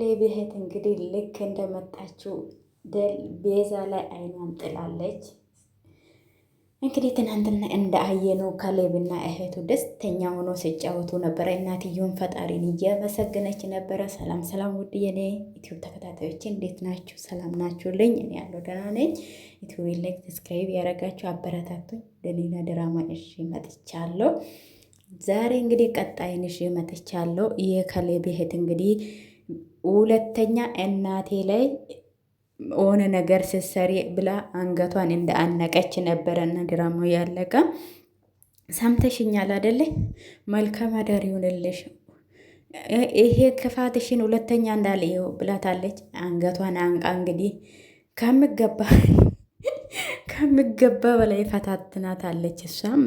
የካሌብ እህት እንግዲህ ልክ እንደመጣችው ቤዛ ላይ አይኗን ጥላለች። እንግዲህ ትናንትና እንዳየነው ካሌብና እህቱ ደስተኛ ሆኖ ሲጫወቱ ነበረ። እናትየውን ፈጣሪን እያመሰገነች ነበረ። ሰላም ሰላም፣ ውድ የኔ ዩቲዩብ ተከታታዮች እንዴት ናችሁ? ሰላም ናችሁልኝ? እኔ ያለው ደህና ነኝ። ዩቲዩብ ላይክ ሰብስክራይብ ያደረጋችሁ አበረታቱኝ። ለሌላ ድራማ እሺ መጥቻለሁ። ዛሬ እንግዲህ ቀጣይን እሺ መጥቻለሁ። የካሌብ እህት እንግዲህ ሁለተኛ እናቴ ላይ ሆነ ነገር ስትሰሪ ብላ አንገቷን እንደ አነቀች ነበረና ድራማው ያለቀ። ሰምተሽኛል አደለ? መልካም አዳር ይሁንልሽ፣ ይሄ ክፋትሽን ሁለተኛ እንዳልየው ብላታለች። አንገቷን አንቃ እንግዲህ ከምገባ በላይ ፈታትናታለች። እሷም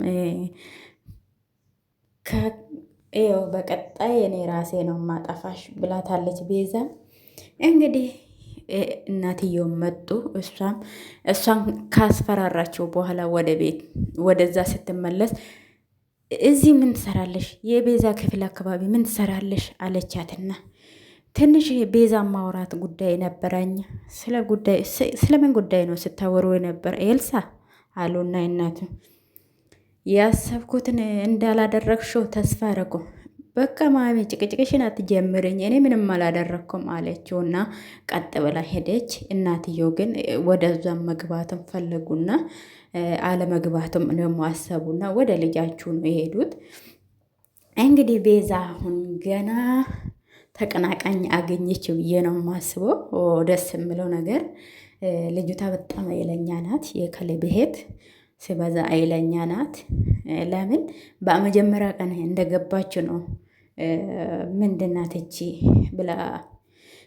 በቀጣይ እኔ ራሴ ነው ማጠፋሽ ብላታለች። ቤዛ እንግዲህ እናትየው መጡ። እሷን ካስፈራራቸው በኋላ ወደ ቤት ወደዛ ስትመለስ እዚህ ምን ትሰራለሽ? የቤዛ ክፍል አካባቢ ምን ትሰራለሽ? አለቻትና ትንሽ ቤዛ ማውራት ጉዳይ ነበረኝ። ስለምን ጉዳይ ነው ስታወሩ የነበረ ኤልሳ አሉና እናቱ ያሰብኩትን እንዳላደረግሽው ተስፋ አደረጉ። በቃ ማሚ ጭቅጭቅሽን አትጀምርኝ፣ እኔ ምንም አላደረግኩም አለችውና ቀጥ ብላ ሄደች። እናትየው ግን ወደዛም መግባትም ፈለጉና አለመግባትም ደግሞ አሰቡና ወደ ልጃችሁ ነው የሄዱት። እንግዲህ ቤዛ አሁን ገና ተቀናቃኝ አገኘች ብዬ ነው የማስበው። ደስ የምለው ነገር ልጅቷ በጣም ኃይለኛ ናት። የካሌብ እህት ሲበዛ ኃይለኛ ናት። ለምን በመጀመሪያ ቀን እንደገባች ነው ምንድናት እቺ ብላ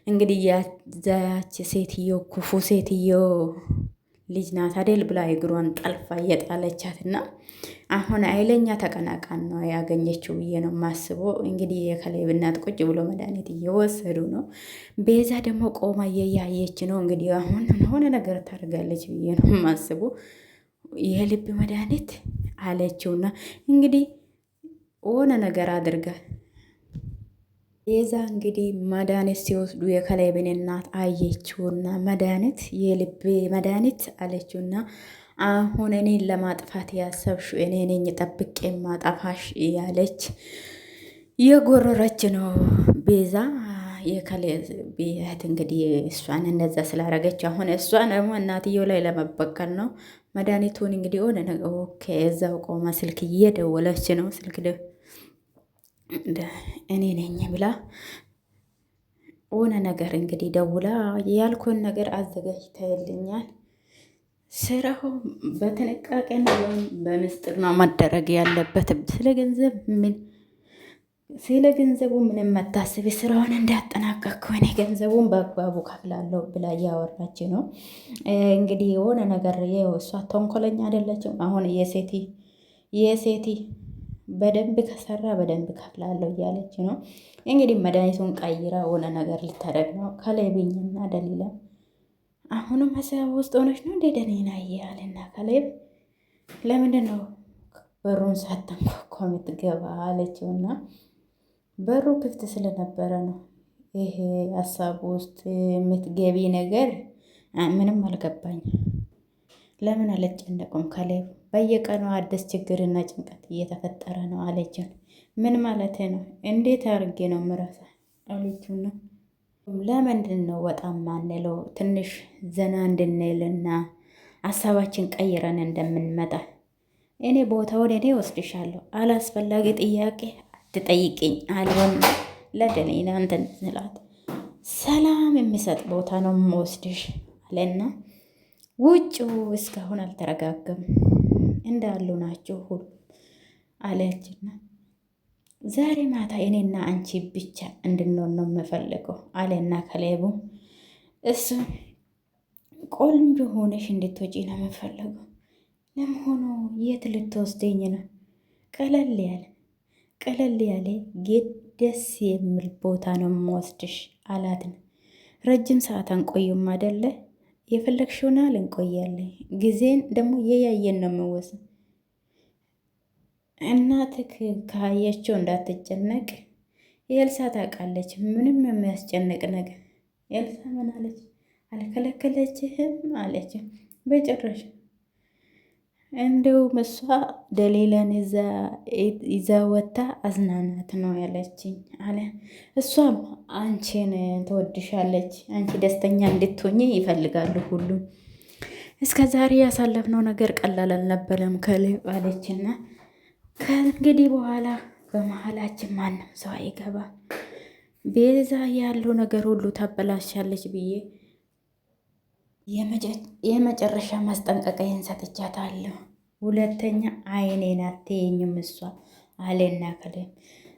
እንግዲህ ያዛች ሴትዮ ክፉ ሴትዮ ልጅ ናት አደል ብላ እግሯን ጠልፋ እየጣለቻት እና አሁን ኃይለኛ ተቀናቃን ነው ያገኘችው ብዬ ነው የማስበው። እንግዲህ የካሌብ እናት ቁጭ ብሎ መድኃኒት እየወሰዱ ነው። ቤዛ ደግሞ ቆማ እየያየች ነው። እንግዲህ አሁን ሆነ ነገር ታደርጋለች ብዬ ነው የማስበው። የልብ መድኃኒት አለችውና እንግዲህ ሆነ ነገር አድርጋ ቤዛ እንግዲህ መድኃኒት ሲወስዱ የካሌብን እናት አየችውና መድኃኒት የልብ መድኃኒት አለችውና አሁን እኔን ለማጥፋት ያሰብሽው እኔ ነኝ ጠብቄ ማጠፋሽ እያለች የጎረረች ነው ቤዛ። የካሌብ እህት እንግዲህ እሷን እንደዛ ስላረገች አሁን እሷ ደግሞ እናትየው ላይ ለመበቀል ነው መድኃኒቱን እንግዲህ ሆነ ነገር እዛው ቆማ ስልክ እየደወለች ነው። ስልክ እኔ ነኝ ብላ ሆነ ነገር እንግዲህ ደውላ ያልኩን ነገር አዘጋጅተልኛል፣ ስራው በጥንቃቄና በምስጢር ነው መደረግ ያለበት። ስለ ገንዘቡ ምንም መታሰብ ስራውን እንዳያጠናቀቅ እኔ ገንዘቡን በአግባቡ ከፍላለሁ ብላ እያወራች ነው። እንግዲህ የሆነ ነገር እሷ ተንኮለኛ አይደለችም። አሁን የሴቲ በደንብ ከሰራ በደንብ ከፍላለሁ እያለች ነው። እንግዲህ መድኃኒቱን ቀይራ ሆነ ነገር ልታደርግ ነው። ካሌብና ደሊላ አሁንም ሀሳብ ውስጥ ሆነች ነው እንዴ ደኔና እያለና ካሌብ ለምንድን ነው በሩን ሳታንኳኳ የምትገባ አለችውና በሩ ክፍት ስለነበረ ነው ይሄ ሀሳብ ውስጥ የምትገቢ ነገር ምንም አልገባኝ። ለምን አልጨነቁም? ካሌብ በየቀኑ አዲስ ችግርና ጭንቀት እየተፈጠረ ነው አለችን። ምን ማለት ነው? እንዴት አድርጌ ነው ምረሳ አለችውና ለምንድን ነው ወጣ ማንለው? ትንሽ ዘና እንድንልና ሀሳባችን ቀይረን እንደምንመጣ እኔ ቦታውን እኔ ወስድሻለሁ፣ አላስፈላጊ ጥያቄ አትጠይቅኝ አልሆን ለደኔና እንትን ስላት ሰላም የሚሰጥ ቦታ ነው የምወስድሽ አለና ውጭው እስካሁን አልተረጋገም እንዳሉ ናቸው ሁሉ አለችና ዛሬ ማታ እኔና አንቺ ብቻ እንድንሆን ነው የምፈልገው አለና ካሌብ እሱ ቆንጆ ሆነሽ እንድትወጪ ነው የምፈልገው። ለመሆኑ የት ልትወስደኝ ነው? ቀለል ያለ ጌት ደስ የሚል ቦታ ነው የምወስድሽ አላትን። ረጅም ሰዓት አንቆዩም አይደለ? የፈለግሽውን ያህል እንቆያለን። ጊዜን ደግሞ የያየን ነው የምወስን። እናትህ ካየችው እንዳትጨነቅ ኤልሳ ታውቃለች ምንም የሚያስጨንቅ ነገር። ኤልሳ ምን አለች? አልከለከለችህም አለች። በጭራሽ እንደውም እሷ ደሊላን ይዛ ወታ አዝናናት ነው ያለችኝ አለ። እሷም አንቺን ትወድሻለች፣ አንቺ ደስተኛ እንድትሆኝ ይፈልጋሉ ሁሉም። እስከ ዛሬ ያሳለፍነው ነገር ቀላል አልነበረም ከልብ አለችና ከእንግዲህ በኋላ በመሀላችን ማንም ሰው አይገባም። ቤዛ ያለው ነገር ሁሉ ታበላሻለች ብዬ የመጨረሻ ማስጠንቀቂያን ሰጥቻታለሁ። ሁለተኛ አይኔን አትየኝም እሷ አለና ከለም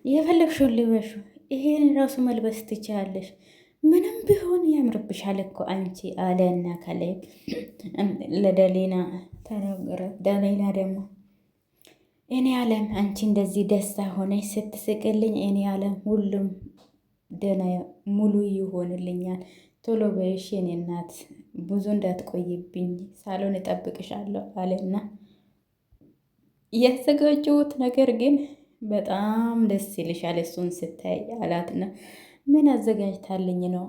የፈለግሽውን ልበሹ፣ ይሄን ራሱ መልበስ ትችላለሽ፣ ምንም ቢሆን ያምርብሻል እኮ አንቺ አለና ከለም ለደሊና ተናገረ። ደሊና ደግሞ እኔ አለም አንቺ እንደዚህ ደስታ ሆነች ስትስቅልኝ እኔ አለም ሁሉም ደህና ሙሉ ይሆንልኛል። ቶሎ በይሽ የኔ እናት ብዙ እንዳትቆይብኝ ሳሎን እጠብቅሻለሁ አለና ያዘጋጀሁት ነገር ግን በጣም ደስ ይልሻል እሱን ስታይ አላትና ምን አዘጋጅታልኝ ነው?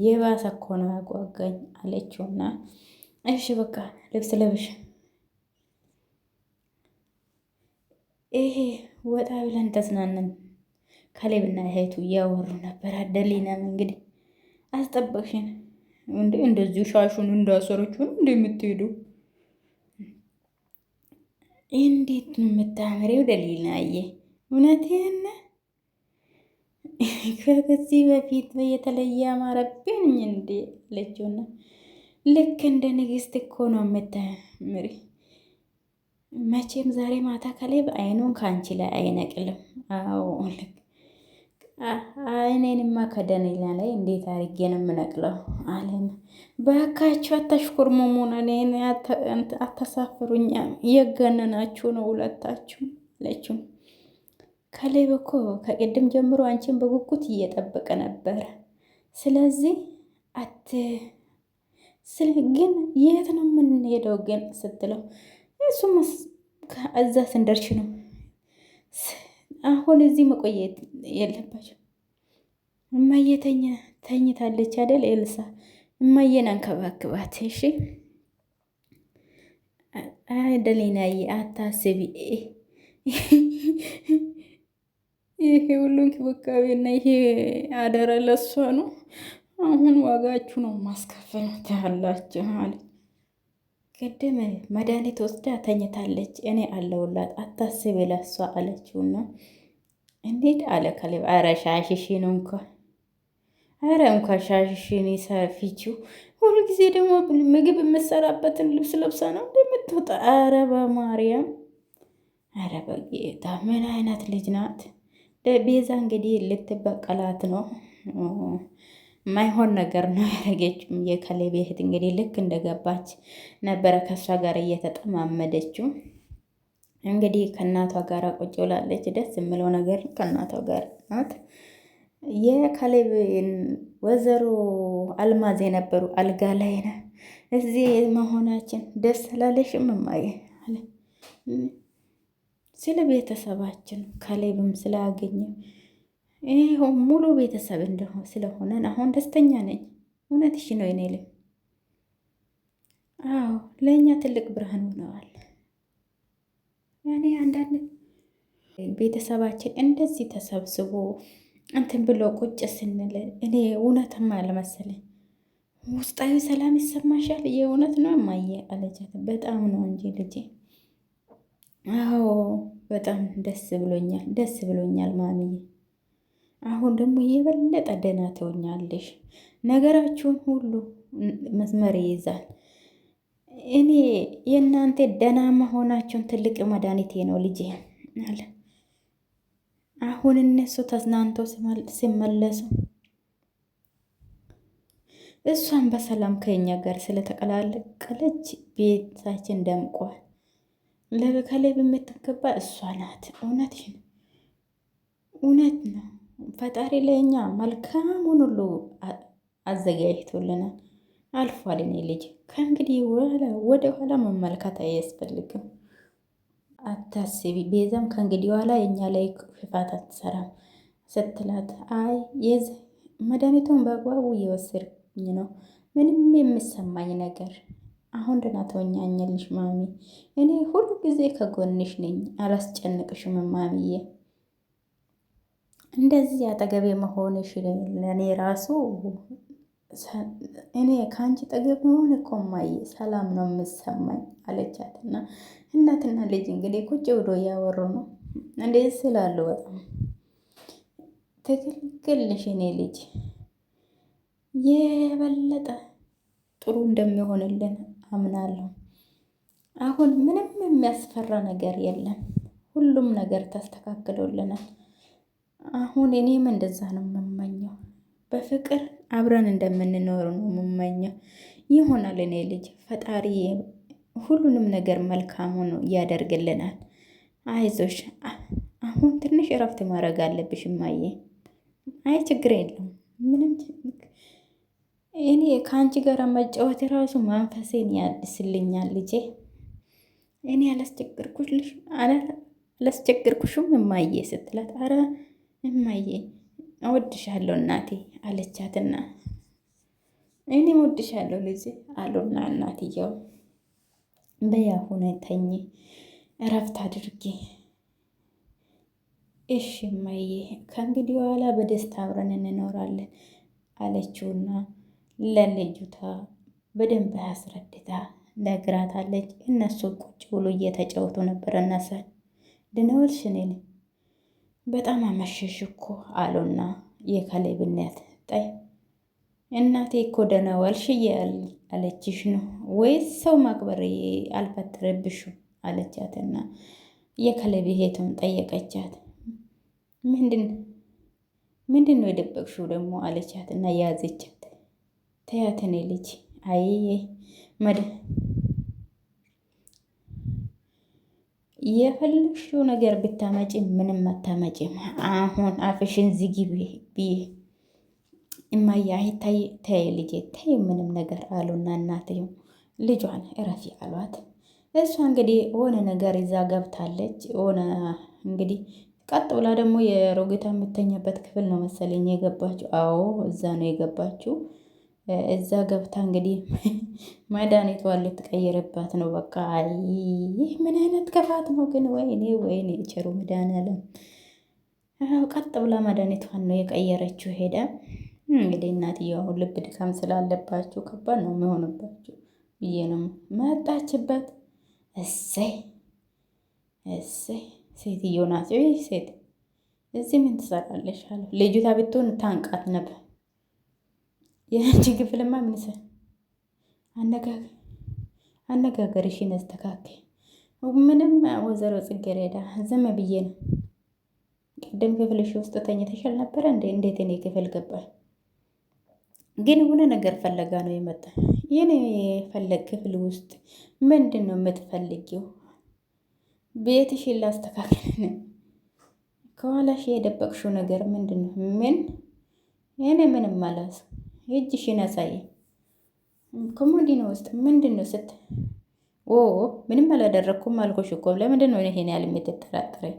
የባሰ እኮ ነው ያጓጓኝ አለችውና እሺ በቃ ልብስ ለብሽ ይሄ ወጣ ብለን ተዝናነን። ካሌብና እህቱ እያወሩ ነበር። ደሊናም እንግዲህ አስጠበቅሽን እንዴ? እንደዚሁ ሻሹን እንዳሰረችውን እንደምትሄዱ እንዴት ነው የምታምሪው ደሊናዬ? እውነቴን ከዚህ በፊት የተለየ አማረብኝ እንዴ አለችውና ልክ እንደ ንግስት እኮ ነው የምታምሪ። መቼም ዛሬ ማታ ካሌብ አይኑን ከአንቺ ላይ አይነቅልም። አዎ አይኔንማ ከደሊና ላይ እንዴት አድርጌ ነው የምነቅለው አለን። በካችሁ አታሽኮርመሙን፣ እኔን አታሳፍሩኛ፣ እየገነናችሁ ነው ሁለታችሁ አለችው። ካሌብ እኮ ከቅድም ጀምሮ አንቺን በጉጉት እየጠበቀ ነበረ። ስለዚህ ግን የት ነው የምንሄደው ግን ስትለው እሱም እዛ ስንደርሽ ነው አሁን እዚህ መቆየት የለባቸው። እማዬ ተኝታለች አይደል ኤልሳ? እማዬን አንከባክባት እሺ። ደሊናዬ አታስቢ፣ ይሄ ሁሉ እንክብካቤና ይሄ አደረ ለሷ ነው። አሁን ዋጋችሁ ነው ማስከፈል ታላችሁ ማለት ቅድም መድኃኒት ወስዳ ተኝታለች፣ እኔ አለውላት አታስቢ ለሷ አለችውና እንዴት አለ ካሌብ። አረ ሻሽሽን እንኳ ሻሽሽን ይሰፊችው። ሁሉ ጊዜ ደግሞ ምግብ የምሰራበትን ልብስ ለብሳ ነው እንደምትወጣ። አረ በማርያም አረ በጌታ ምን አይነት ልጅ ናት? ቤዛ እንግዲህ ልትበቀላት ነው። ማይሆን ነገር ነው ያደረገችው። የካሌብ እህት እንግዲህ ልክ እንደገባች ነበረ ከእሷ ጋር እየተጠማመደችው። እንግዲህ ከእናቷ ጋር ቁጭ ብላለች። ደስ የምለው ነገር ከእናቷ ጋር ናት። የካሌብ ወይዘሮ አልማዝ የነበሩ አልጋ ላይ ነው። እዚህ መሆናችን ደስ አላለሽም እማዬ? ስለ ቤተሰባችን ካሌብም ስላገኘ ይኸው ሙሉ ቤተሰብ ስለሆነን አሁን ደስተኛ ነኝ። እውነትሽ ነው የኔ ልጅ። አዎ ለእኛ ትልቅ ብርሃን ሆነዋል። ያኔ አንዳንድ ቤተሰባችን እንደዚህ ተሰብስቦ እንትን ብሎ ቁጭ ስንል እኔ እውነትም አልመሰለኝ። ውስጣዊ ሰላም ይሰማሻል? የእውነት ነው እማዬ አለቻት። በጣም ነው እንጂ ልጄ። አዎ በጣም ደስ ብሎኛል ማሚዬ። አሁን ደግሞ የበለጠ ደህና ትሆኛለሽ። ነገራችሁን ሁሉ መስመር ይይዛል። እኔ የእናንተ ደህና መሆናቸውን ትልቅ መድኃኒቴ ነው ልጄ አለ። አሁን እነሱ ተዝናንተው ሲመለሱ እሷን በሰላም ከኛ ጋር ስለተቀላቀለች ቤታችን ደምቋል። ለካሌብ የምትገባ እሷ ናት። እውነት ነው። ፈጣሪ ለእኛ መልካሙን ሁሉ አዘጋጅቶልናል። አልፏል። እኔ ልጅ ከእንግዲህ ወደ ኋላ መመልከት አያስፈልግም። አታስቢ። ቤዛም ከእንግዲህ ኋላ የኛ ላይ ክፋት አትሰራም። ስትላት አይ መድኃኒቱን በአግባቡ እየወሰድኩኝ ነው፣ ምንም የሚሰማኝ ነገር አሁን ደህና ተወኛኛልሽ ማሚ፣ እኔ ሁሉ ጊዜ ከጎንሽ ነኝ፣ አላስጨንቅሽም ማሚዬ። እንደዚህ አጠገቤ መሆንሽ ለእኔ ራሱ እኔ ከአንቺ ጠገብ መሆን እኮ እማዬ ሰላም ነው የምሰማኝ አለቻት። እና እናትና ልጅ እንግዲህ ቁጭ ብሎ እያወሩ ነው። እንዴት ስላሉ በጣም ትክክል ነሽ የኔ ልጅ፣ የበለጠ ጥሩ እንደሚሆንልን አምናለሁ። አሁን ምንም የሚያስፈራ ነገር የለም፣ ሁሉም ነገር ተስተካክሎልናል። አሁን እኔም እንደዛ ነው የምመኘው፣ በፍቅር አብረን እንደምንኖር ነው የምመኘው። ይሆናል እኔ ልጅ፣ ፈጣሪ ሁሉንም ነገር መልካሙን ያደርግልናል። አይዞሽ፣ አሁን ትንሽ እረፍት ማድረግ አለብሽ እማዬ። አይ ችግር የለም ምንም። እኔ ከአንቺ ጋር መጫወት ራሱ መንፈሴን ያድስልኛል ልጄ። እኔ አላስቸግርኩሽም እማዬ ስትላት፣ አረ እማዬ እወድሻለሁ እናቴ አለቻትና እኔም እወድሻለሁ ልጄ አሉና እናትየው በያሁነ ተኝ እረፍት አድርጌ እሺ እማዬ ከእንግዲህ በኋላ በደስታ አብረን እንኖራለን አለችውና ለልጁታ በደንብ አስረድታ ነግራታለች። እነሱ ቁጭ ብሎ እየተጫወቱ ነበር። እነሳል ድነውልሽ እኔን በጣም አመሸሽ እኮ አሉና የካሌብነት ጠይ እናቴ እኮ ደህና ዋልሽ አለችሽ ነው ወይስ ሰው ማክበር አልፈጠረብሽም አለቻትና የካሌብ እህቱን ጠየቀቻት። ምንድን ነው የደበቅሽው ደግሞ አለቻትና ያዘቻት። ተያትኔ ልጅ አይ የፈለግሽው ነገር ብታመጪ ምንም አታመጪም። አሁን አፍሽን ዝጊ ብዬ እማዬ አይታይ ተይ ልጄ ተይ ምንም ነገር አሉና እናትየው ልጇን እረፊ አሏት። እሷ እንግዲህ ሆነ ነገር ይዛ ገብታለች። ሆነ እንግዲህ ቀጥ ብላ ደግሞ የሮጌታ የምተኛበት ክፍል ነው መሰለኝ የገባችው። አዎ እዛ ነው የገባችው። እዛ ገብታ እንግዲህ መድኃኒቷን ልትቀይርባት ነው። በቃ ይህ ምን አይነት ክፋት ነው ግን! ወይኔ ወይኔ ቸሩ መድኃኒዓለም። ቀጥ ብላ መድኃኒቷን ነው የቀየረችው። ሄዳ እንግዲህ እናትየው አሁን ልብ ድካም ስላለባችሁ ከባድ ነው የሚሆንባችሁ ብዬ ነው መጣችበት። እሰይ እሰይ ሴትዮ ናት። ሴት እዚህ ምን ትሰራለሽ አለ። ልጅቷ ብትሆን ታንቃት ነበር። የአንቺ ክፍልማ ምንሰ አነጋገርሽን አስተካክይ። ምንም ወይዘሮ ጽጌረዳ ዝም ብዬ ነው። ቅድም ክፍልሽ ውስጥ ተኝተሻል ነበረ እንዴ? እንዴት እኔ ክፍል ገባሽ? ግን የሆነ ነገር ፈለጋ ነው የመጣ። የኔ ፈለግ ክፍል ውስጥ ምንድን ነው የምትፈልጊው? ቤትሽን ላስተካክል። ከኋላሽ የደበቅሽው ነገር ምንድን ነው? ምን? እኔ ምንም አላስ እጅሽን አሳይ። ኮሞዲኖ ውስጥ ምንድን ነው ስት ምንም አላደረግኩም አልኩሽ እኮ። ለምንድን ነው ይሄን ያህል የምትጠራጠረኝ?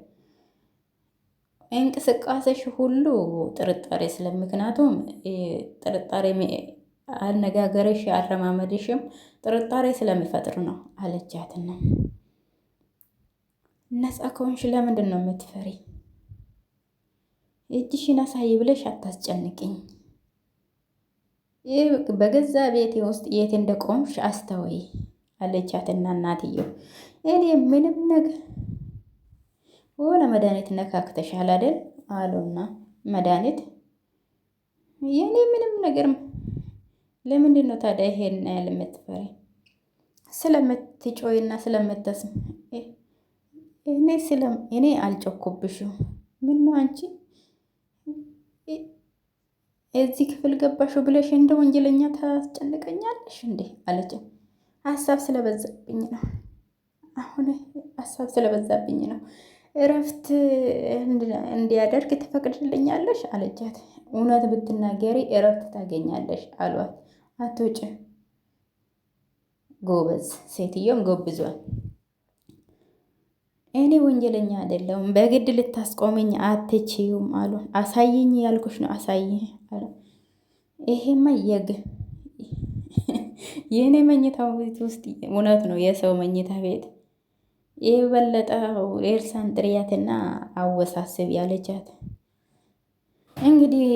እንቅስቃሴሽ ሁሉ ጥርጣሬ ምክንያቱም ጥርጣሬ አነጋገርሽ አረማመድሽም ጥርጣሬ ስለሚፈጥር ነው አለቻትና ነፃ ከሆንሽ ለምንድን ነው የምትፈሪ? እጅሽን አሳይ ብለሽ አታስጨንቅኝ። በገዛ ቤቴ ውስጥ የት እንደቆምሽ አስተወይ አለቻትና እናትየው እኔ ምንም ነገር ሆነ መድኃኒት ነካክተሻል አይደል አሉና መድኃኒት የኔ ምንም ነገር ለምንድን ነው ታዲያ ይሄን ያህል የምትፈሪ? ስለምትጮይና ስለምትስም እኔ አልጮኩብሽም። ምን ነው አንቺ እዚህ ክፍል ገባሽው ብለሽ እንደ ወንጀለኛ ታስጨንቀኛለሽ እንዴ አለች። ሀሳብ ስለበዛብኝ ነው። አሁን ሀሳብ ስለበዛብኝ ነው። እረፍት እንዲያደርግ ትፈቅድልኛለሽ አለቻት። እውነት ብትናገሪ እረፍት ታገኛለሽ አሏት። አትውጭ ጎበዝ፣ ሴትዮን ጎብዟል። እኔ ወንጀለኛ አይደለሁም፣ በግድ ልታስቆመኝ አትችዩም አሉ። አሳይኝ ያልኩሽ ነው አሳይኝ አለ። ይሄማ የእኔ መኝታ ቤት ውስጥ እውነት ነው የሰው መኝታ ቤት የበለጠ ኤልሳን ጥሪያትና አወሳስብ ያለቻት እንግዲህ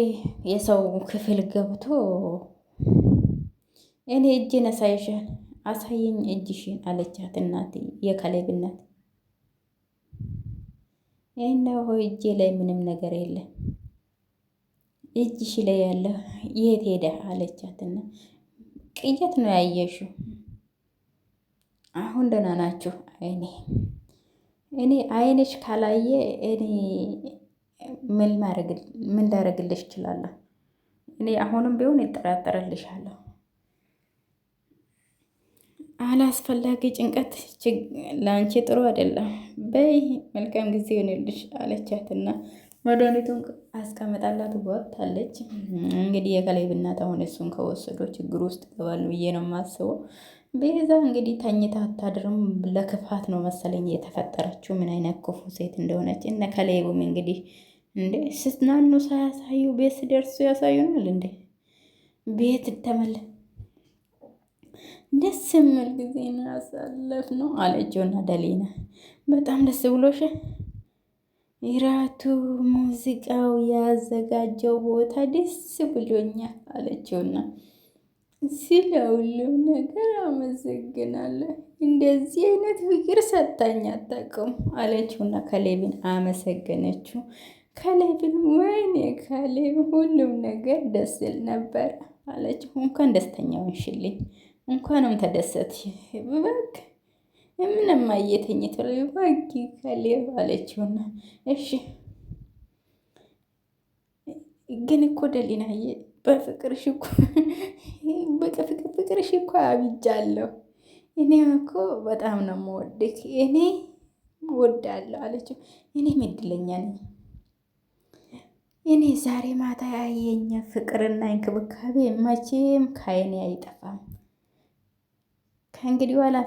የሰው ክፍል ገብቶ እኔ እጄን አሳይሻል አሳየኝ እጅሽን አለቻት። እናት የካሌብ እናት እነሆ እጄ ላይ ምንም ነገር የለም እጅሽ ላይ ያለ የት ሄደ አለቻትና ቅየት ነው ያየሽው? አሁን ደህና ናችሁ? እኔ አይንሽ ካላየ እኔ ምን ላደርግልሽ እችላለሁ? እኔ አሁንም ቢሆን ይጠራጠርልሻለሁ። አላስፈላጊ ጭንቀት ለአንቺ ጥሩ አይደለም። በይ መልካም ጊዜ ይሆንልሽ አለቻትና መድኃኒቱን አስቀምጣላት ወጥታለች። እንግዲህ የካሌብ እናት አሁን እሱን ከወሰዶ ችግር ውስጥ ይገባሉ ብዬ ነው የማስበው። ቤዛ እንግዲህ ተኝታ አታድርም። ለክፋት ነው መሰለኝ የተፈጠረችው። ምን አይነት ክፉ ሴት እንደሆነች እነ ካሌብም እንግዲህ እንዴ ስትናኑ ሳያሳዩ ቤት ስደርሱ ያሳዩናል እንዴ ቤት ተመለ ደስ የሚል ጊዜ ነው ያሳለፍነው አለችውና ደሊና በጣም ደስ ብሎሽ ኢራቱ ሙዚቃው ያዘጋጀው ቦታ ደስ ብሎኛል አለችውና ስለ ሁሉም ነገር አመሰግናለሁ። እንደዚህ አይነት ፍቅር ሰጣኝ አታውቅም አለችውና ካሌብን አመሰገነችው። ካሌብን ወይኔ ካሌብ ሁሉም ነገር ደስ ይል ነበር አለችው። እንኳን ደስተኛ ሆንሽልኝ፣ እንኳንም ተደሰትሽ። በቃ ምንም አየተኝቶ ባጊ ካሌብ አለችውና እሺ ግን እኮ ደሊናዬ በፍቅርሽ እኮ አብጃለሁ። እኔ እኮ በጣም ነው የምወድክ፣ እኔ እወዳለሁ አለችው። እኔም እድለኛ ነኝ። እኔ ዛሬ ማታ ያየኝ ፍቅርና እንክብካቤ መቼም ከዓይኔ አይጠፋም። ከእንግዲህ በኋላ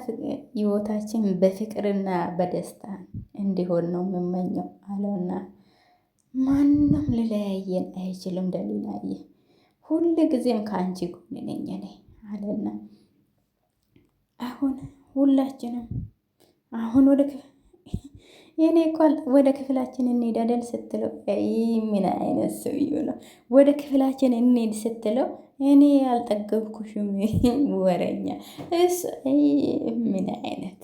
ህይወታችን በፍቅርና በደስታ እንዲሆን ነው የምመኘው አለውና ማንም ልለያየን አይችልም ደሊናዬ፣ ሁል ጊዜም ከአንቺ ጎን ነኝ እኔ አለና አሁን ሁላችንም አሁን የኔ እኮ ወደ ክፍላችን እንሄድ አይደል ስትለው፣ ምን አይነት ሰውዬው ነው? ወደ ክፍላችን እንሄድ ስትለው እኔ አልጠገብኩሽም ወረኛ እስ ምን አይነት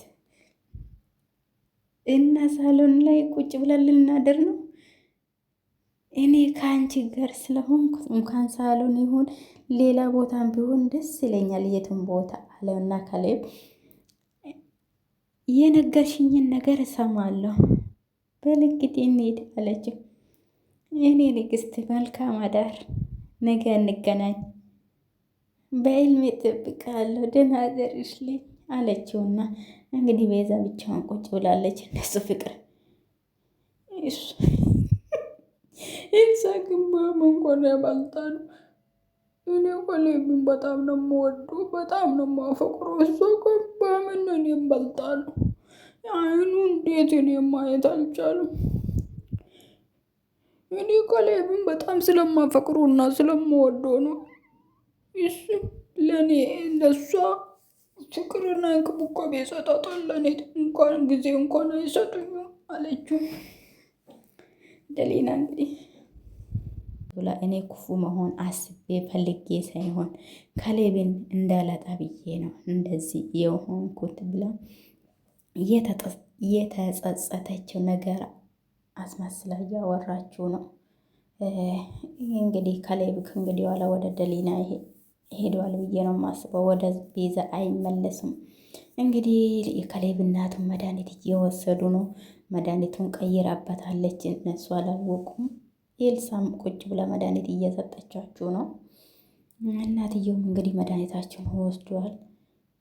እና ሳሎን ላይ ቁጭ ብለን ልናደር ነው። እኔ ከአንቺ ጋር ስለሆንኩ እንኳን ሳሎን ይሁን ሌላ ቦታም ቢሆን ደስ ይለኛል፣ የትም ቦታ አለውና ካሌብ የነገርሽኝን ነገር እሰማለሁ። በልግድ እንሂድ አለችው። እኔ ንግስት መልካም አዳር፣ ነገ እንገናኝ፣ በሕልሜ እጠብቅሃለሁ፣ ደህና አደርሽልኝ አለችውና እንግዲህ ቤዛ ብቻዋን ቁጭ ብላለች። እነሱ ፍቅር እዛ ግንባም እንኳን ያባልጣሉ። እኔ ካሌብን በጣም ነው የምወደው፣ በጣም ነው የማፈቅረው። እሷ ግንባምን እኔም በልጣሉ። አይኑ እንዴት እኔ ማየት አልቻሉም። እኔ ካሌብን በጣም ስለማፈቅረው እና ስለምወደው ነው። እሱ ለእኔ ለእሷ ፍቅርና እንክብካቤ ይሰጣታል። ለእኔ እንኳን ጊዜ እንኳን አይሰጡኝም አለችው። ደሊና እንግዲህ ብላ እኔ ክፉ መሆን አስቤ ፈልጌ ሳይሆን ካሌብን እንዳላጣ ብዬ ነው እንደዚህ የሆንኩት ብላ የተጸጸተችው ነገር አስመስላ እያወራችው ነው። እንግዲህ ካሌብ ከእንግዲህ ኋላ ወደ ደሊና ሄደዋል ብዬ ነው የማስበው። ወደ ቤዛ አይመለሱም። እንግዲህ የካሌብ እናቱን መድኃኒት እየወሰዱ ነው። መድኃኒቱን ቀይራበታለች፣ እነሱ አላወቁም። ኤልሳም ቁጭ ብላ መድኃኒት እየሰጠቻችሁ ነው። እናትየውም እንግዲህ መድኃኒታቸውን ወስደዋል።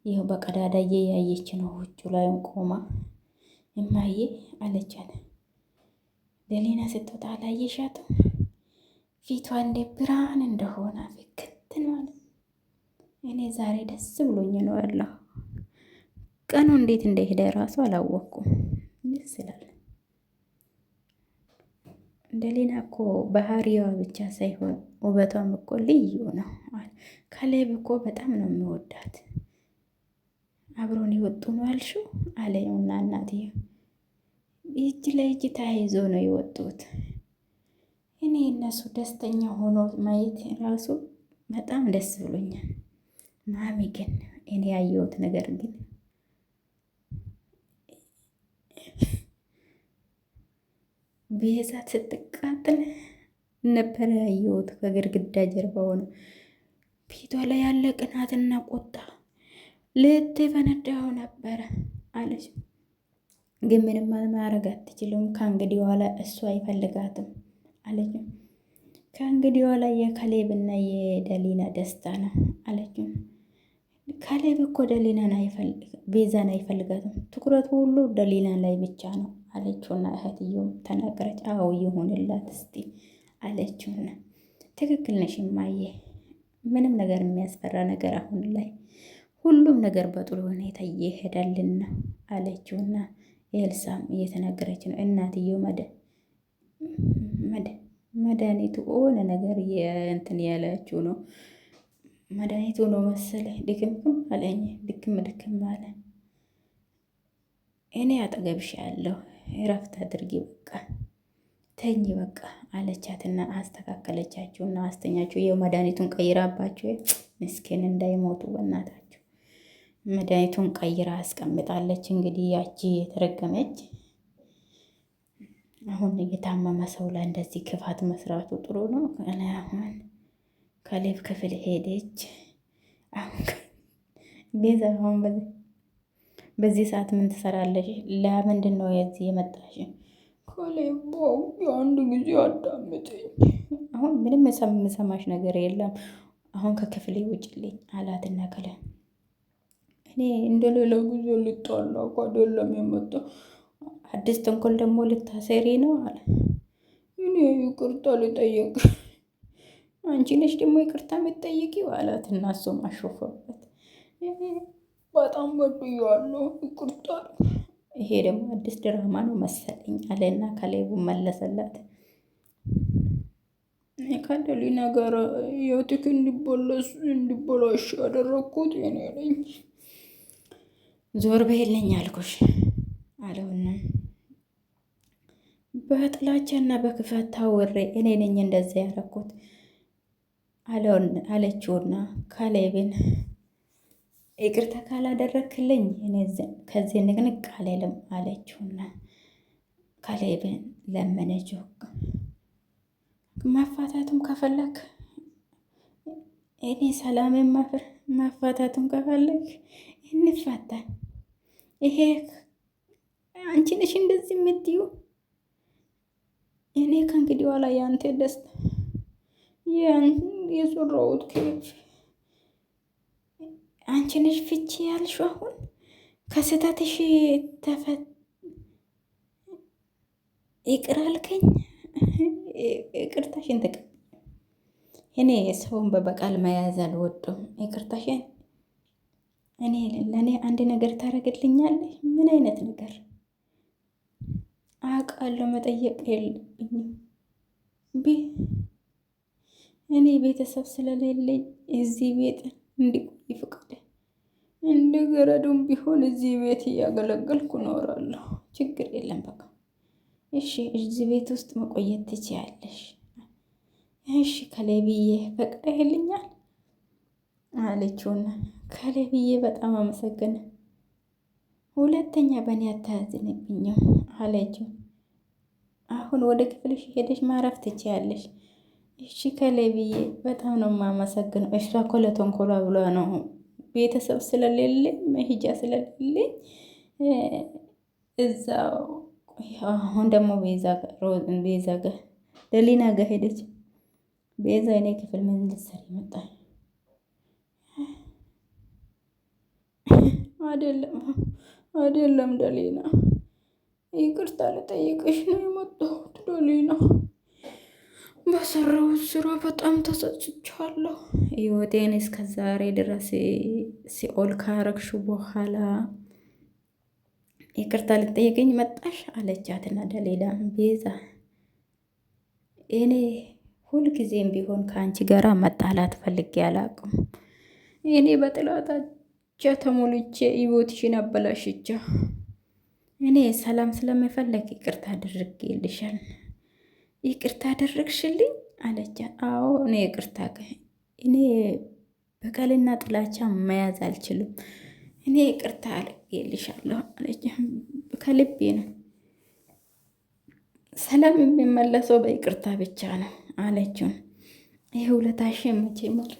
ይኸው በቀዳዳ እያየች ነው ውጭ ላይ ቆማ። እማዬ አለቻት። ደሊና ስትወጣ አላየሻትም? ፊቷ እንደ ብርሃን እንደሆነ ፍክት ነው። እኔ ዛሬ ደስ ብሎኝ ነው ያለው። ቀኑ እንዴት እንደሄደ ራሱ አላወቅኩም። ደስ ይላል። ደሊና እኮ ባህሪዋ ብቻ ሳይሆን ውበቷም እኮ ልዩ ነው። ካሌብ እኮ በጣም ነው የሚወዳት። አብሮን የወጡ ነው አልሽው አለውና እናትዬ እጅ ለእጅ ተያይዞ ነው የወጡት። እኔ እነሱ ደስተኛ ሆኖ ማየት ራሱ በጣም ደስ ብሎኛል። ማሚ ግን እኔ ያየሁት ነገር ግን ቤዛ ስትቃጥል ነበር ያየሁት። ከግድግዳ ጀርባ ሆነ ፊቷ ላይ ያለ ቅናትና ቁጣ ልትፈነዳው ነበረ አለች። ግን ምንም ማድረግ አትችልም። ከእንግዲህ በኋላ እሱ አይፈልጋትም አለች። ከእንግዲህ በኋላ የካሌብና የደሊና ደስታ ነው አለች። ካሌብ እኮ ደሊናን ቤዛን አይፈልጋትም። ትኩረቱ ሁሉ ደሊና ላይ ብቻ ነው አለችውና እህትየው ተናገረች። አዎ ይሁንላት እስቲ አለችውና ትክክል ነሽ እማዬ፣ ምንም ነገር የሚያስፈራ ነገር አሁን ላይ ሁሉም ነገር በጥሩ ሁኔታ እየሄዳልን ነው አለችውና ኤልሳም እየተናገረች ነው። እናትየው መድኃኒቱ ሆነ ነገር እንትን ያላችሁ ነው መድኃኒቱ ነው መሰለ ድክምክም አለኝ። ድክም አለ። እኔ አጠገብሽ ያለሁ እረፍት አድርጊ በቃ ተኝ በቃ አለቻትና አስተካከለቻችሁና አስተኛችሁ። ይኸው መድኃኒቱን ቀይራባችሁ ምስኪን እንዳይሞቱ በእናታችሁ መድኃኒቱን ቀይራ አስቀምጣለች። እንግዲህ ያቺ የተረገመች አሁን የታመመ ሰው ላይ እንደዚህ ክፋት መስራቱ ጥሩ ነው? አሁን ካሌብ ክፍል ሄደች። አሁን ቤዛ አሁን በዚህ ሰዓት ምን ትሰራለች? ለምንድን ነው የዚህ የመጣሽ? ካሌብ የአንድ ጊዜ አዳምጠኝ። አሁን ምንም የምሰማሽ ነገር የለም። አሁን ከክፍሌ ውጭልኝ አላትና ከለ እኔ እንደሌላ ጊዜ ልጣላ አይደለም የመጣ አዲስ ተንኮል ደግሞ ልታሰሪ ነው አለ። እኔ ይቅርታ ልጠየቅ፣ አንቺ ነሽ ደግሞ ይቅርታ የምትጠይቂው አላት እና እሱም አሾፈበት። በጣም በድያለሁ ይቅርታ። ይሄ ደግሞ አዲስ ድራማ ነው መሰለኝ አለና ካሌቡ መለሰላት። ከደሊና ጋር ህይወትክ እንዲበላሽ ያደረግኩት እኔ ነኝ። ዞር በይልኝ አልኩሽ አለውና በጥላቻና በክፋት ታወሬ እኔ ነኝ እንደዛ ያደረኩት አለችውና ካሌብን ይቅርታ ካላደረክልኝ እኔ ከዚህ ንቅንቅ አልልም አለችውና ካሌብን ለመነችው። ማፋታቱም ከፈለክ እኔ ሰላምን ማፋታቱም ከፈለክ እንፋታን። ይሄ አንቺ ነሽ እንደዚህ የምትዩ። እኔ ከእንግዲህ በኋላ የአንተ ደስታ የዞራሁት ኬፍ አንቺ ነሽ ፍቺ ያልሽው። አሁን ከስህተትሽ ይቅር አልከኝ። ይቅርታሽን ተቀበል። እኔ ሰውን በበቃል መያዝ አልወድም። ይቅርታሽን ለእኔ አንድ ነገር ታደርግልኛለሽ? ምን አይነት ነገር? አውቃለሁ መጠየቅ የለብኝም። እኔ ቤተሰብ ስለሌለኝ እዚህ ቤት እንዲቆይ ፍቃድ እንደ ገረዱም ቢሆን እዚህ ቤት እያገለገልኩ እኖራለሁ። ችግር የለም በቃ እሺ፣ እዚህ ቤት ውስጥ መቆየት ትችያለሽ። እሺ ካሌብዬ ፈቅደህልኛል አለችውና ካሌብዬ በጣም አመሰግነ፣ ሁለተኛ በእኔ አታዝንብኝም አለችው። አሁን ወደ ክፍልሽ ሄደሽ ማረፍ ትችያለሽ። እሺ ካሌብዬ በጣም ነው የማመሰግነው። እሷ እኮ ለተንኮሏ ብሏ ነው ቤተሰብ ስለሌለኝ መሄጃ ስለሌለኝ እዛው። አሁን ደግሞ ቤዛ ጋር ደሊና ጋር ሄደች። ቤዛ እኔ ክፍል ምን ልትሰሪ መጣ? አይደለም ደሊና፣ ይቅርታ ልጠይቅሽ ነው የመጣሁት ደሊና። በሰራሁት ስራ በጣም ተጸጽቻለሁ። ህይወቴን እስከ ዛሬ ድረስ ሲኦል ካረግሹ በኋላ ይቅርታ ልጠይቅኝ መጣሽ አለቻትና ደሊላ ቤዛ እኔ ሁልጊዜም ቢሆን ከአንቺ ጋር መጣላት ፈልጌ አላውቅም። እኔ በጥላታቸው ተሞልቼ ሕይወትሽን አበላሽቻ እኔ ሰላም ስለምፈለግ ይቅርታ አድርጌልሻል። ይቅርታ አደረግሽልኝ አለቻት። አዎ እኔ ይቅርታ እኔ በቀልና ጥላቻ መያዝ አልችልም። እኔ ይቅርታ አድርጌልሻለሁ አለች። ከልቤ ነው። ሰላም የሚመለሰው በይቅርታ ብቻ ነው አለችው። ይህ ውለታሽ መቼ መለስ?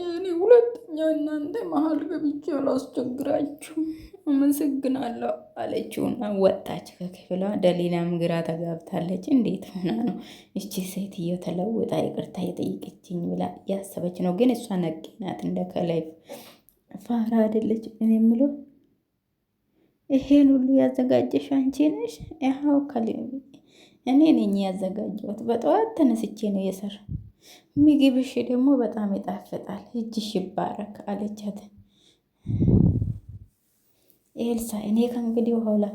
እኔ ሁለተኛ እናንተ መሀል ገብቼ አላስቸግራችሁም፣ አመሰግናለሁ አለችውና ወጣች ከክፍሏ። ደሊናም ግራ ተጋብታለች። እንዴት ሆና ነው እቺ ሴትዮ ተለውጣ ይቅርታ የጠየቀችኝ ብላ ያሰበች ነው። ግን እሷ ነቄ ናት፣ እንደ ከላይ ፋራ አይደለች። እኔ የምለው ይሄን ሁሉ ያዘጋጀሽ አንቺ ነሽ? ያው እኔ ነኝ ያዘጋጀሁት። በጠዋት ተነስቼ ነው የሰራ። ምግብሽ ደግሞ በጣም ይጣፍጣል፣ እጅሽ ይባረክ አለቻት። ኤልሳ እኔ ከእንግዲህ በኋላ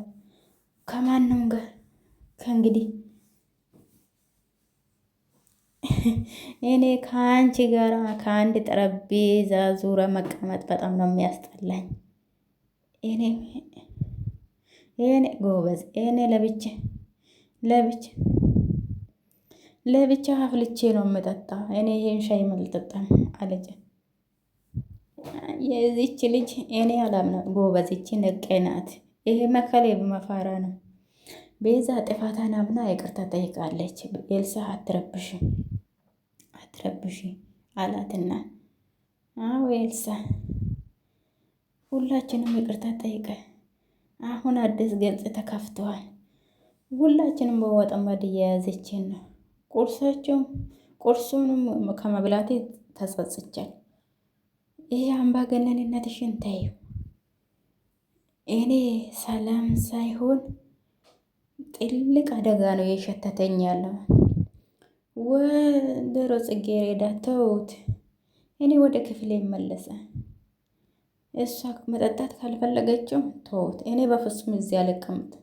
ከማንም ጋር ከእንግዲህ እኔ ከአንቺ ጋር ከአንድ ጠረጴዛ ዙሪያ መቀመጥ በጣም ነው የሚያስጠላኝ። እኔ ጎበዝ እኔ ለብቻ አፍልቼ ነው የምጠጣ። እኔ ይሄን ሻይ አልጠጣም አለች። የዚች ልጅ እኔ አላምናት። ጎበዝ ይቺ ነቄ ናት። ይሄ መከሌ መፋራ ነው። ቤዛ ጥፋቷን አምና ይቅርታ ጠይቃለች። ኤልሳ አትረብሽ አላትና፣ አዎ ኤልሳ ሁላችንም ይቅርታ ጠይቀ አሁን አዲስ ገጽ ተከፍተዋል። ሁላችንም በወጥመድ እየያዘችን ነው። ቁርሱንም ከመብላቴ ተጸጽቻል። ይሄ አምባገነንነትሽን ተይው። እኔ ሰላም ሳይሆን ጥልቅ አደጋ ነው የሸተተኝ ያለው። ወይዘሮ ጽጌረዳ ተውት፣ እኔ ወደ ክፍሌ ይመለሰ። እሷ መጠጣት ካልፈለገችው ተውት። እኔ በፍጹም እዚህ አልቀምጥም።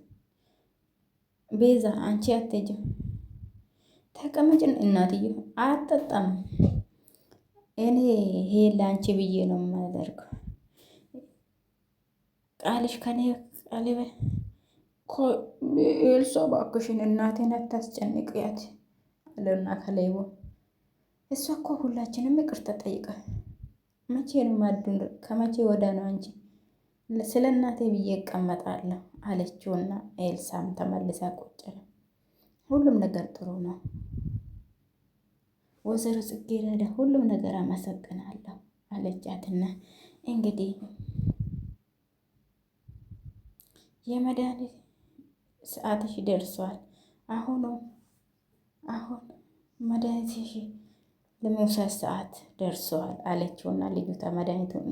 ቤዛ አንቺ አትሄጂም፣ ተቀመጭን። እናትዬ አትጠጣም። እኔ ይሄ ለአንቺ ብዬ ነው የማደርገው። ቃልሽ ከኔ ቃል ኤልሳ እባክሽን እናቴን አታስጨንቅያት አለና ከላይቦ እሷ እኮ ሁላችንም ይቅርታ ጠይቀ መቼ ነው ማዱን ከመቼ ወዳ ነው እንጂ ስለ እናቴ ብዬ እቀመጣለሁ አለችውና ኤልሳም ተመልሳ ቁጭ ነው። ሁሉም ነገር ጥሩ ነው ወይዘሮ ጽጌረዳ፣ ሁሉም ነገር አመሰግናለሁ አለቻትና እንግዲህ የመድኃኒት ሰዓትሽ ደርሷል። አሁን መድኃኒትሽ ለመውሰድ ሰዓት ደርሷል አለችውና ልዩታ መድኃኒቱን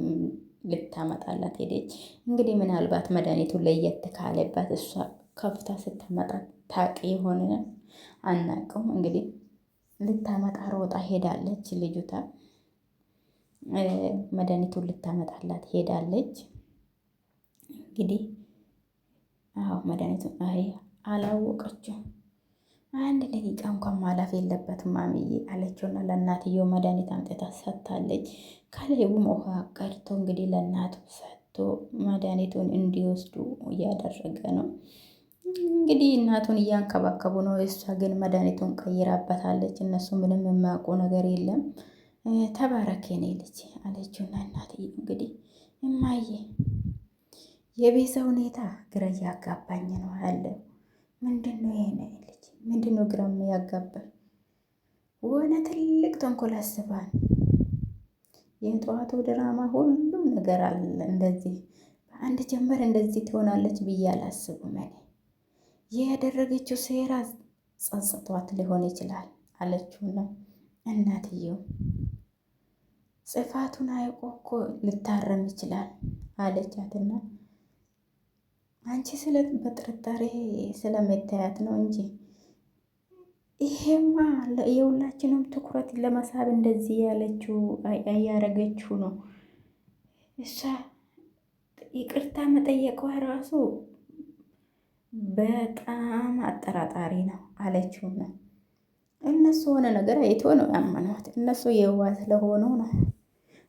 ልታመጣላት ሄደች። እንግዲህ ምናልባት መድኃኒቱን ለየት ካለባት እሷ ከፍታ ስታመጣ ታቂ የሆነ አናውቅም። እንግዲህ ልታመጣ ሮጣ ሄዳለች። ልዩታ መድኃኒቱን ልታመጣላት ሄዳለች። እንግዲህ መድኃኒቱን አላወቀችው። አንድ ደቂቃ እንኳን ማለፍ የለበትም ማሚዬ አለችውና ለእናትየው መድኃኒት አምጥታ ሰጥታለች። ከላዩም ውሃ ቀድቶ እንግዲህ ለእናቱ ሰጥቶ መድኃኒቱን እንዲወስዱ እያደረገ ነው። እንግዲህ እናቱን እያንከባከቡ ነው። እሷ ግን መድኃኒቱን ቀይራበታለች። እነሱ ምንም የማያውቁ ነገር የለም። ተባረክ የኔ ልጅ አለችውና እናትዬ እንግዲህ እማዬ የቤዛ ሁኔታ ግራ እያጋባኝ ነው ያለው። ምንድን ነው ይሄ ልጅ ምንድን ነው ግራ ያጋባል? ወነ ትልቅ ተንኮል አስባል። የጠዋቱ ድራማ ሁሉም ነገር አለ። እንደዚህ በአንድ ጀመር እንደዚህ ትሆናለች ብዬ አላስብም። እኔ ያደረገችው ሴራ ጸጽቷት ሊሆን ይችላል አለችውና እናትየው ጽፋቱን አይቆ እኮ ልታረም ይችላል አለቻትና አንቺ በጥርጣሬ ስለመታያት ነው እንጂ ይሄማ የሁላችንም ትኩረት ለመሳብ እንደዚህ ያለችው እያረገችው ነው። እሷ ይቅርታ መጠየቋ ራሱ በጣም አጠራጣሪ ነው አለችው ነው። እነሱ ሆነ ነገር አይቶ ነው ያመኗት። እነሱ የዋህ ስለሆኑ ነው።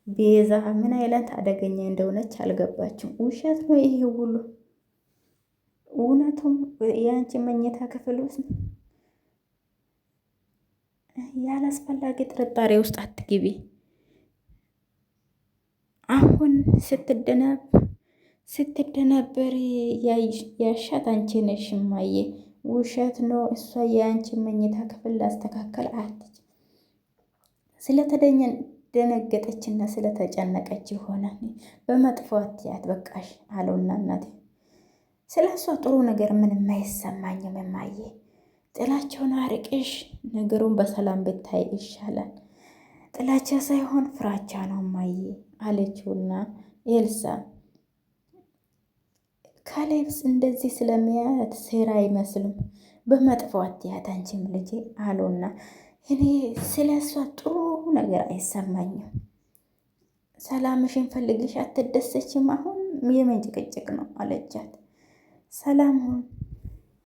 ቤዛ ምን አይነት አደገኛ እንደሆነች አልገባችም። ውሸት ነው ይሄ ሁሉ? እውነቱም የአንቺ መኝታ ክፍል ውስጥ ያላስፈላጊ ጥርጣሬ ውስጥ አትግቢ። አሁን ስትደነበር ያሻት አንቺ ነሽ እማዬ። ውሸት ነው። እሷ የአንቺ መኝታ ክፍል ላስተካከል አትች ስለተደነገጠችና ስለተጨነቀች ይሆናል። በመጥፎ አትያት በቃሽ አለውና እናቴ ስለ እሷ ጥሩ ነገር ምንም አይሰማኝም እማዬ። ጥላቸውን አርቅሽ ነገሩን በሰላም ብታይ ይሻላል። ጥላቻ ሳይሆን ፍራቻ ነው እማዬ አለችውና ኤልሳ ካሌብስ እንደዚህ ስለሚያያት ሴራ አይመስልም። በመጥፎ አትያት አንቺም ልጄ አሉና እኔ ስለ እሷ ጥሩ ነገር አይሰማኝም። ሰላምሽን ፈልግሽ አትደሰችም? አሁን የምን ጭቅጭቅ ነው አለቻት። ሰላም